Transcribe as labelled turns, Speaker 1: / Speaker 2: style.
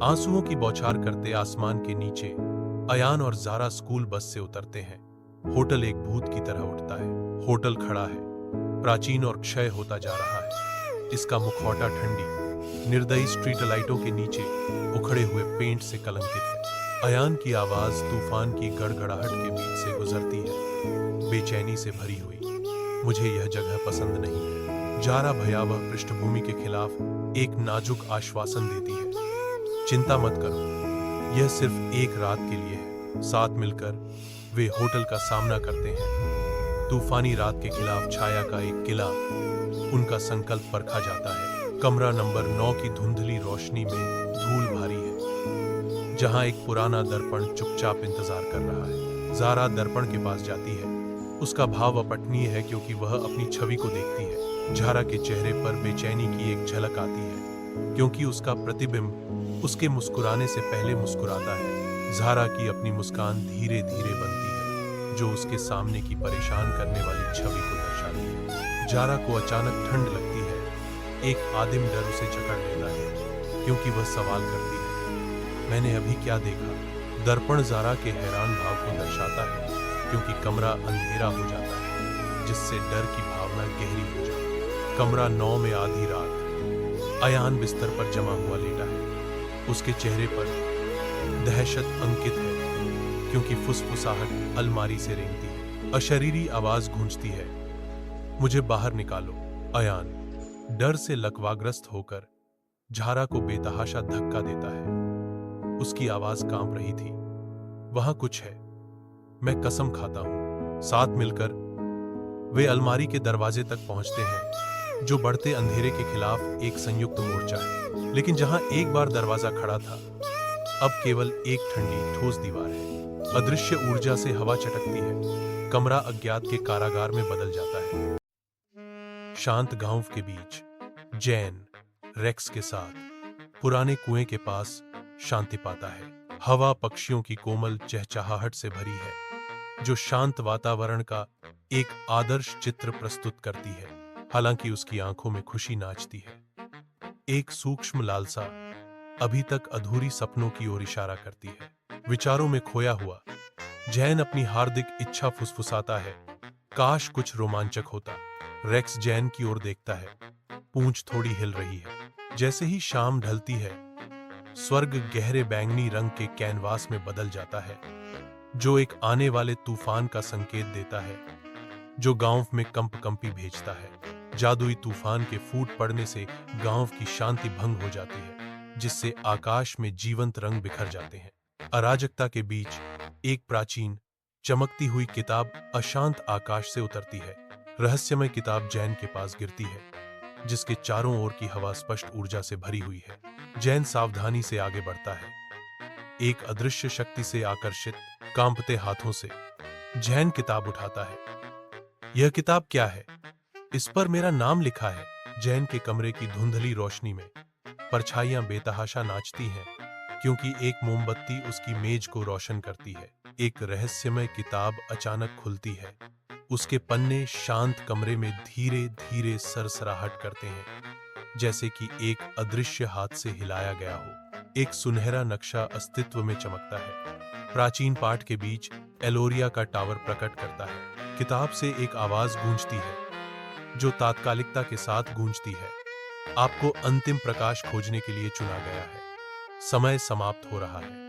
Speaker 1: आंसुओं की बौछार करते आसमान के नीचे अयान और जारा स्कूल बस से उतरते हैं। होटल एक भूत की तरह उठता है। होटल खड़ा है, प्राचीन और क्षय होता जा रहा है। इसका मुखौटा ठंडी निर्दयी स्ट्रीट लाइटों के नीचे उखड़े हुए पेंट से कलंकित है। अयान की आवाज तूफान की गड़गड़ाहट के बीच से गुजरती है, बेचैनी से भरी हुई। मुझे यह जगह पसंद नहीं है। जारा भयावह पृष्ठभूमि के खिलाफ एक नाजुक आश्वासन देती है, चिंता मत करो, यह सिर्फ एक रात के लिए है। साथ मिलकर वे होटल का सामना करते हैं। तूफानी रात के खिलाफ छाया का एक किला, उनका संकल्प परखा जाता है। कमरा नंबर 9 की धुंधली रोशनी में धूल भारी है, जहां एक पुराना दर्पण चुपचाप इंतजार कर रहा है। जारा दर्पण के पास जाती है। उसका भाव अपठनीय है क्योंकि वह अपनी छवि को देखती है। जारा के चेहरे पर बेचैनी की एक झलक आती है, क्योंकि उसका प्रतिबिंब उसके मुस्कुराने से पहले मुस्कुराता है। जारा की अपनी मुस्कान धीरे धीरे बनती है, जो उसके सामने की परेशान करने वाली छवि को दर्शाती है। जारा को अचानक ठंड लगती है। एक आदिम डर उसे जकड़ लेता है, क्योंकि वह सवाल करती है, मैंने अभी क्या देखा? दर्पण जारा के हैरान भाव को दर्शाता है, क्योंकि कमरा अंधेरा हो जाता है, जिससे डर की भावना गहरी हो जाती है। कमरा 9 में आधी रात। अयान बिस्तर पर जमा हुआ लेटा है। उसके चेहरे पर दहशत अंकित है, क्योंकि फुसफुसाहट अलमारी से रेंगती है। अशरीरी आवाज गूंजती है, मुझे बाहर निकालो। अयान डर से लकवाग्रस्त होकर जारा को बेतहाशा धक्का देता है। उसकी आवाज कांप रही थी, वहां कुछ है, मैं कसम खाता हूं। साथ मिलकर वे अलमारी के दरवाजे तक पहुंचते हैं, जो बढ़ते अंधेरे के खिलाफ एक संयुक्त मोर्चा है। लेकिन जहां एक बार दरवाजा खड़ा था, अब केवल एक ठंडी ठोस दीवार है। अदृश्य ऊर्जा से हवा चटकती है। कमरा अज्ञात के कारागार में बदल जाता है। शांत गांव के बीच जैन रेक्स के साथ पुराने कुएं के पास शांति पाता है। हवा पक्षियों की कोमल चहचहाहट से भरी है, जो शांत वातावरण का एक आदर्श चित्र प्रस्तुत करती है। हालांकि उसकी आंखों में खुशी नाचती है। एक सूक्ष्म लालसा अभी तक अधूरी सपनों की ओर इशारा करती है। विचारों में खोया हुआ जैन अपनी हार्दिक इच्छा फुसफुसाता है, काश कुछ रोमांचक होता। रेक्स जैन की ओर देखता है, पूंछ थोड़ी हिल रही है। जैसे ही शाम ढलती है, स्वर्ग गहरे बैंगनी रंग के कैनवास में बदल जाता है, जो एक आने वाले तूफान का संकेत देता है, जो गांव में कंपकंपी भेजता है। जादुई तूफान के फूट पड़ने से गांव की शांति भंग हो जाती है, जिससे आकाश में जीवंत रंग बिखर जाते हैं। अराजकता के बीच एक प्राचीन चमकती हुई किताब अशांत आकाश से उतरती है। रहस्यमय किताब जैन के पास गिरती है, जिसके चारों ओर की हवा स्पष्ट ऊर्जा से भरी हुई है। जैन सावधानी से आगे बढ़ता है, एक अदृश्य शक्ति से आकर्षित कांपते हाथों से जैन किताब उठाता है। यह किताब क्या है? इस पर मेरा नाम लिखा है। जैन के कमरे की धुंधली रोशनी में परछाइयां बेतहाशा नाचती हैं, क्योंकि एक मोमबत्ती उसकी मेज को रोशन करती है। एक रहस्यमय किताब अचानक खुलती है। उसके पन्ने शांत कमरे में धीरे धीरे सरसराहट करते हैं, जैसे कि एक अदृश्य हाथ से हिलाया गया हो। एक सुनहरा नक्शा अस्तित्व में चमकता है। प्राचीन पाठ के बीच एलोरिया का टावर प्रकट करता है। किताब से एक आवाज गूंजती है, जो तात्कालिकता के साथ गूंजती है, आपको अंतिम प्रकाश खोजने के लिए चुना गया है। समय समाप्त हो रहा है।